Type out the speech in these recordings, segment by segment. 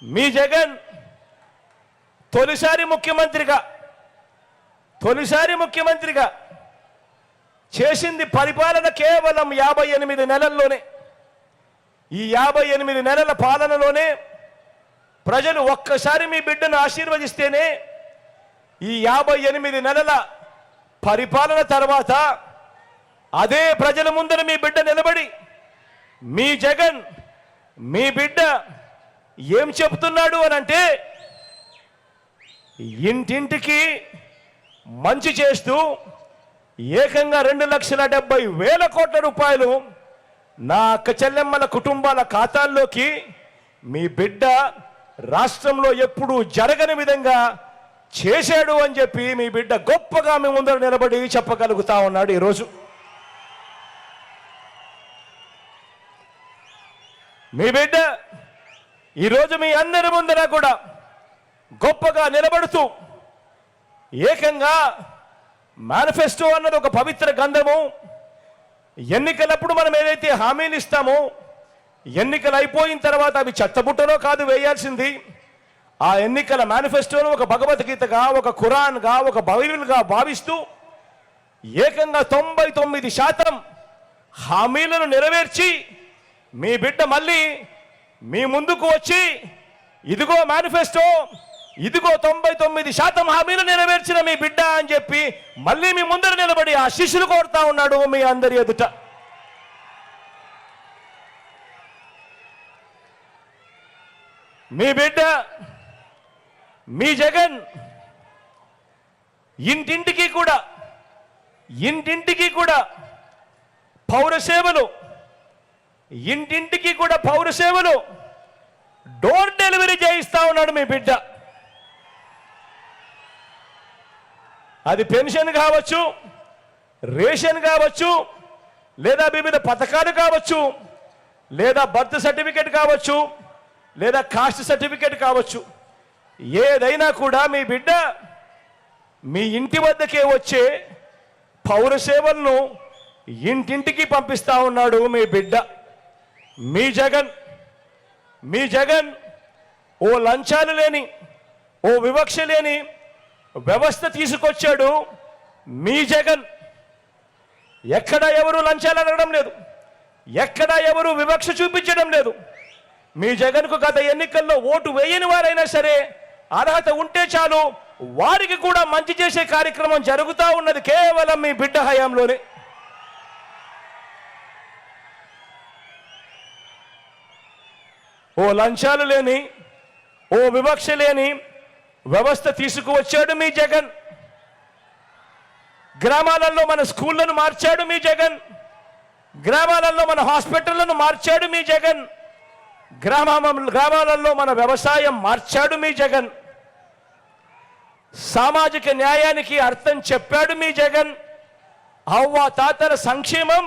మీ జగన్ తొలిసారి ముఖ్యమంత్రిగా చేసింది పరిపాలన కేవలం 58 నెలల్లోనే. ఈ 58 నెలల పాలనలోనే ప్రజలు ఒక్కసారి మీ బిడ్డను ఆశీర్వదిస్తేనే ఈ 58 నెలల పరిపాలన తర్వాత అదే ప్రజల ముందర మీ బిడ్డ నిలబడి మీ జగన్ మీ బిడ్డ ఏం చెప్తున్నాడు అనంటే, ఇంటింటికి మంచి చేస్తూ ఏకంగా 2,70,000 కోట్ల రూపాయలు నా అక్క చెల్లెమ్మల కుటుంబాల ఖాతాల్లోకి మీ బిడ్డ రాష్ట్రంలో ఎప్పుడూ జరగని విధంగా చేశాడు అని చెప్పి మీ బిడ్డ గొప్పగా మీ ముందర నిలబడి చెప్పగలుగుతా ఉన్నాడు. ఈరోజు మీ బిడ్డ ఈరోజు మీ అందరి ముందర కూడా గొప్పగా నిలబడుతూ ఏకంగా మేనిఫెస్టో అన్నది ఒక పవిత్ర గంధము. ఎన్నికలప్పుడు మనం ఏదైతే హామీలు ఇస్తామో ఎన్నికలు అయిపోయిన తర్వాత అవి చెత్తబుట్టలో కాదు వేయాల్సింది. ఆ ఎన్నికల మేనిఫెస్టోను ఒక భగవద్గీతగా, ఒక ఖురాన్గా, ఒక బైబిల్గా భావిస్తూ ఏకంగా 99% హామీలను నెరవేర్చి మీ బిడ్డ మళ్ళీ మీ ముందుకు వచ్చి ఇదిగో మేనిఫెస్టో, ఇదిగో 99% హామీలు నెరవేర్చిన మీ బిడ్డ అని చెప్పి మళ్ళీ మీ ముందర నిలబడి ఆశీస్సులు కోరుతా ఉన్నాడు మీ అందరి ఎదుట. మీ బిడ్డ మీ జగన్ ఇంటింటికి కూడా పౌర సేవలు డోర్ డెలివరీ చేయిస్తా ఉన్నాడు మీ బిడ్డ. అది పెన్షన్ కావచ్చు, రేషన్ కావచ్చు, లేదా వివిధ పథకాలు కావచ్చు, లేదా బర్త్ సర్టిఫికేట్ కావచ్చు, లేదా కాస్ట్ సర్టిఫికేట్ కావచ్చు, ఏదైనా కూడా మీ బిడ్డ మీ ఇంటి వద్దకే వచ్చే పౌర సేవలను ఇంటింటికి పంపిస్తా ఉన్నాడు మీ బిడ్డ. మీ జగన్ ఓ లంచాలు లేని, ఓ వివక్ష లేని వ్యవస్థ తీసుకొచ్చాడు. మీ జగన్ ఎక్కడ ఎవరు లంచాలు అడగడం లేదు, ఎక్కడ ఎవరు వివక్ష చూపించడం లేదు. మీ జగన్కు గత ఎన్నికల్లో ఓటు వేయని వారైనా సరే అర్హత ఉంటే చాలు, వారికి కూడా మంచి చేసే కార్యక్రమం జరుగుతూ ఉన్నది కేవలం మీ బిడ్డ హయాంలోనే. ఓ లంచాలు లేని, ఓ వివక్ష లేని వ్యవస్థ తీసుకువచ్చాడు మీ జగన్. గ్రామాలలో మన స్కూళ్లను మార్చాడు మీ జగన్. గ్రామాలలో మన హాస్పిటళ్లను మార్చాడు మీ జగన్. గ్రామాలలో మన వ్యవసాయం మార్చాడు మీ జగన్. సామాజిక న్యాయానికి అర్థం చెప్పాడు మీ జగన్. అవ్వ తాతల సంక్షేమం,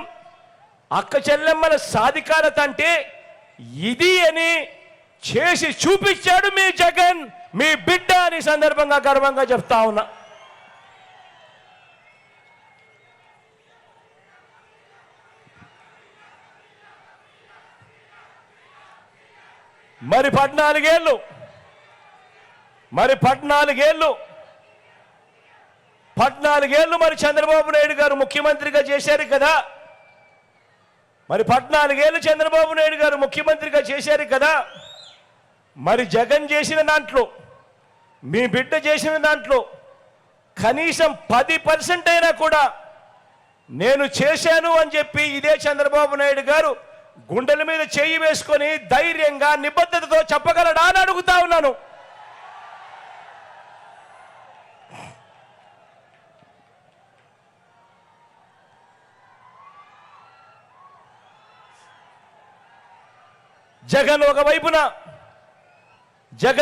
అక్క చెల్లెమ్మల సాధికారత అంటే ఇది అని చేసి చూపించాడు మీ జగన్. మీ బిడ్డ అని సందర్భంగా గర్వంగా చెప్తా ఉన్నా. మరి 14 ఏళ్ళు మరి చంద్రబాబు నాయుడు గారు ముఖ్యమంత్రిగా చేశారు కదా. మరి 14 ఏళ్ళు చంద్రబాబు నాయుడు గారు ముఖ్యమంత్రిగా చేశారు కదా. మరి జగన్ చేసిన దాంట్లో, మీ బిడ్డ చేసిన దాంట్లో కనీసం 10% అయినా కూడా నేను చేశాను అని చెప్పి ఇదే చంద్రబాబు నాయుడు గారు గుండెల మీద చేయి వేసుకొని ధైర్యంగా నిబద్ధతతో చెప్పగలడా అని అడుగుతా ఉన్నాను. జగన్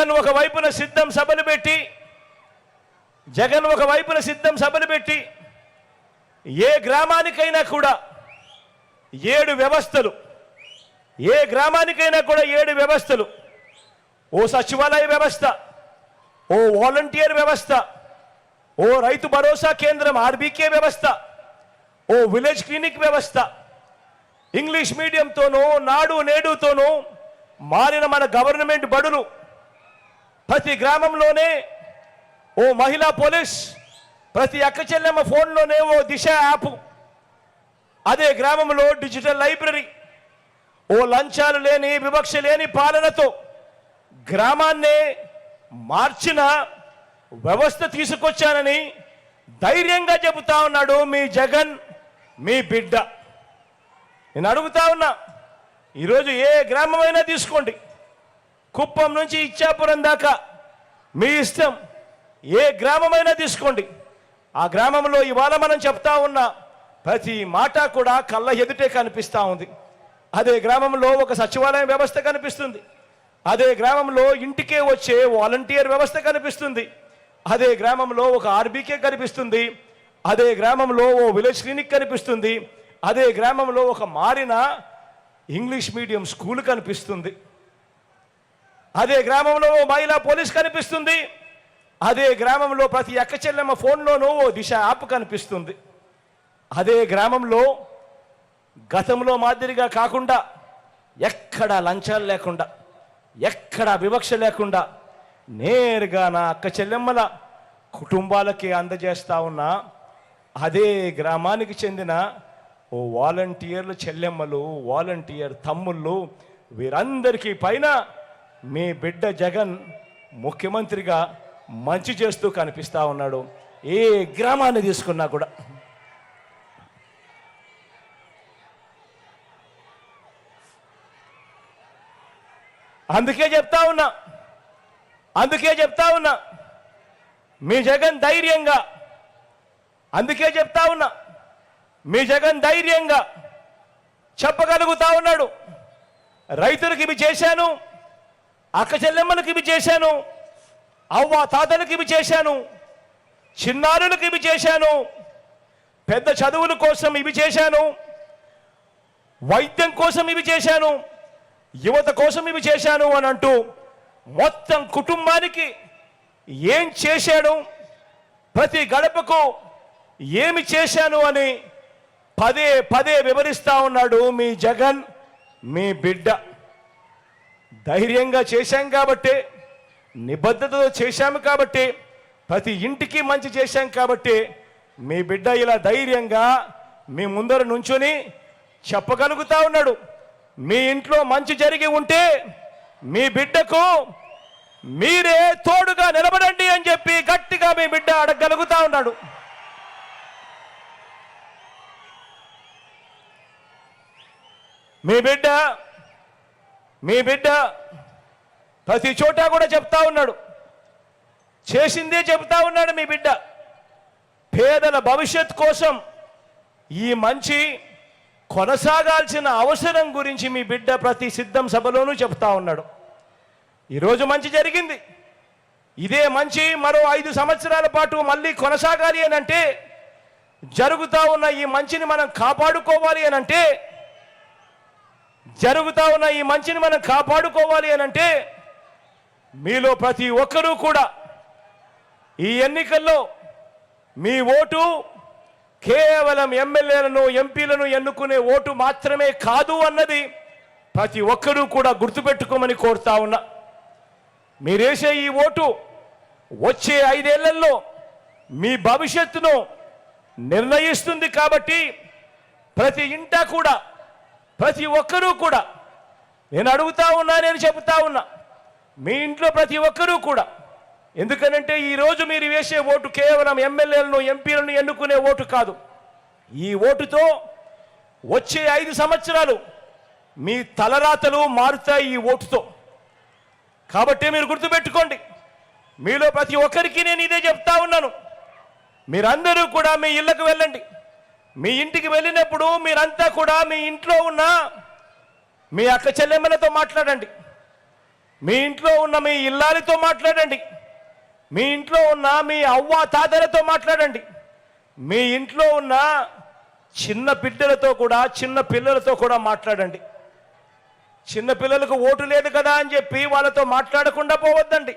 ఒకవైపున సిద్ధం సభలు పెట్టి ఏ గ్రామానికైనా కూడా 7 వ్యవస్థలు, ఓ సచివాలయ వ్యవస్థ, ఓ వాలంటీర్ వ్యవస్థ, ఓ రైతు భరోసా కేంద్రం ఆర్బీకే వ్యవస్థ, ఓ విలేజ్ క్లినిక్ వ్యవస్థ, ఇంగ్లీష్ మీడియంతోనూ నాడు నేడుతోనూ మారిన మన గవర్నమెంట్ బడులు, ప్రతి గ్రామంలోనే ఓ మహిళా పోలీస్, ప్రతి అక్క చెల్లెమ్మ ఫోన్లోనే ఓ దిశ యాప్, అదే గ్రామంలో డిజిటల్ లైబ్రరీ, ఓ లంచాలు లేని వివక్ష లేని పాలనతో గ్రామాన్నే మార్చిన వ్యవస్థ తీసుకొచ్చానని ధైర్యంగా చెబుతా ఉన్నాడు మీ జగన్, మీ బిడ్డ. నేను అడుగుతా ఉన్నా, ఈరోజు ఏ గ్రామమైనా తీసుకోండి, కుప్పం నుంచి ఇచ్చాపురం దాకా మీ ఇష్టం, ఏ గ్రామమైనా తీసుకోండి. ఆ గ్రామంలో ఇవాళ మనం చెప్తా ఉన్న ప్రతి మాట కూడా కళ్ళ ఎదుటే కనిపిస్తూ ఉంది. అదే గ్రామంలో ఒక సచివాలయం వ్యవస్థ కనిపిస్తుంది, అదే గ్రామంలో ఇంటికే వచ్చే వాలంటీర్ వ్యవస్థ కనిపిస్తుంది, అదే గ్రామంలో ఒక ఆర్బీకే కనిపిస్తుంది, అదే గ్రామంలో ఓ విలేజ్ క్లినిక్ కనిపిస్తుంది, అదే గ్రామంలో ఒక మారిన ఇంగ్లీష్ మీడియం స్కూల్ కనిపిస్తుంది, అదే గ్రామంలో ఓ మహిళా పోలీస్ కనిపిస్తుంది, అదే గ్రామంలో ప్రతి అక్క చెల్లెమ్మ ఫోన్లోనూ ఓ దిశ యాప్ కనిపిస్తుంది. అదే గ్రామంలో గతంలో మాదిరిగా కాకుండా ఎక్కడ లంచాలు లేకుండా, ఎక్కడ వివక్ష లేకుండా నేరుగా నా అక్క చెల్లెమ్మల కుటుంబాలకి అందజేస్తా ఉన్నా అదే గ్రామానికి చెందిన ఓ వాలంటీర్లు చెల్లెమ్మలు, వాలంటీర్ తమ్ముళ్ళు, వీరందరికీ పైన మీ బిడ్డ జగన్ ముఖ్యమంత్రిగా మంచి చేస్తూ కనిపిస్తూ ఉన్నాడు. ఏ గ్రామాన్ని తీసుకున్నా కూడా అందుకే చెప్తా ఉన్నా మీ జగన్ ధైర్యంగా, అందుకే చెప్తా ఉన్నా మీ జగన్ ధైర్యంగా చెప్పగలుగుతా ఉన్నాడు. రైతులకు ఇవి చేశాను, అక్క చెల్లెమ్మలకు ఇవి చేశాను, అవ్వ తాతలకు ఇవి చేశాను, చిన్నారులకు ఇవి చేశాను, పెద్ద చదువుల కోసం ఇవి చేశాను, వైద్యం కోసం ఇవి చేశాను, యువత కోసం ఇవి చేశాను అని అంటూ మొత్తం కుటుంబానికి ఏం చేశాడు, ప్రతి గడపకు ఏమి చేశాను అని పదే పదే వివరిస్తా ఉన్నాడు మీ జగన్, మీ బిడ్డ. ధైర్యంగా చేశాం కాబట్టి, నిబద్ధతతో చేశాము కాబట్టి, ప్రతి ఇంటికి మంచి చేశాం కాబట్టి మీ బిడ్డ ఇలా ధైర్యంగా మీ ముందర నుంచుని చెప్పగలుగుతా ఉన్నాడు. మీ ఇంట్లో మంచి జరిగి ఉంటే మీ బిడ్డకు మీరే తోడుగా నిలబడండి అని చెప్పి గట్టిగా మీ బిడ్డ అడగగలుగుతా ఉన్నాడు. మీ బిడ్డ ప్రతి చోట కూడా చెప్తా ఉన్నాడు, చేసిందే చెప్తా ఉన్నాడు మీ బిడ్డ. పేదల భవిష్యత్ కోసం ఈ మంచి కొనసాగాల్సిన అవసరం గురించి మీ బిడ్డ ప్రతి సిద్ధం సభలోనూ చెప్తా ఉన్నాడు. ఈరోజు మంచి జరిగింది, ఇదే మంచి మరో 5 సంవత్సరాల పాటు మళ్ళీ కొనసాగాలి అనంటే, జరుగుతా ఉన్న ఈ మంచిని మనం కాపాడుకోవాలి అనంటే మీలో ప్రతి ఒక్కరూ కూడా ఈ ఎన్నికల్లో మీ ఓటు కేవలం ఎమ్మెల్యేలను, ఎంపీలను ఎన్నుకునే ఓటు మాత్రమే కాదు అన్నది ప్రతి ఒక్కరూ కూడా గుర్తుపెట్టుకోమని కోరుతా ఉన్నా. మీరేసే ఈ ఓటు వచ్చే 5 ఏళ్లలో మీ భవిష్యత్తును నిర్ణయిస్తుంది. కాబట్టి ప్రతి ఇంట కూడా, ప్రతి ఒక్కరూ కూడా నేను అడుగుతా ఉన్నా, నేను చెబుతా ఉన్నా, మీ ఇంట్లో ప్రతి ఒక్కరూ కూడా, ఎందుకనంటే ఈరోజు మీరు వేసే ఓటు కేవలం ఎమ్మెల్యేలను, ఎంపీలను ఎన్నుకునే ఓటు కాదు. ఈ ఓటుతో వచ్చే 5 సంవత్సరాలు మీ తలరాతలు మారుతాయి ఈ ఓటుతో. కాబట్టి మీరు గుర్తుపెట్టుకోండి, మీలో ప్రతి ఒక్కరికి నేను ఇదే చెప్తా ఉన్నాను. మీరందరూ కూడా మీ ఇళ్లకు వెళ్ళండి. మీ ఇంటికి వెళ్ళినప్పుడు మీరంతా కూడా మీ ఇంట్లో ఉన్న మీ అక్క చెల్లెమ్మలతో మాట్లాడండి, మీ ఇంట్లో ఉన్న మీ ఇల్లాలితో మాట్లాడండి, మీ ఇంట్లో ఉన్న మీ అవ్వ తాతలతో మాట్లాడండి, మీ ఇంట్లో ఉన్న చిన్న పిల్లలతో కూడా మాట్లాడండి. చిన్న పిల్లలకు ఓటు లేదు కదా అని చెప్పి వాళ్ళతో మాట్లాడకుండా పోవద్దండి.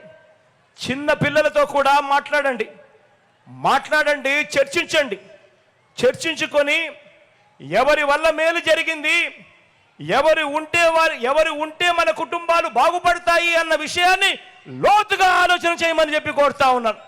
చిన్న పిల్లలతో కూడా మాట్లాడండి, చర్చించుకొని ఎవరి వల్ల మేలు జరిగింది, ఎవరు ఉంటే మన కుటుంబాలు బాగుపడతాయి అన్న విషయాన్ని లోతుగా ఆలోచన చేయమని చెప్పి కోరుతా ఉన్నాను.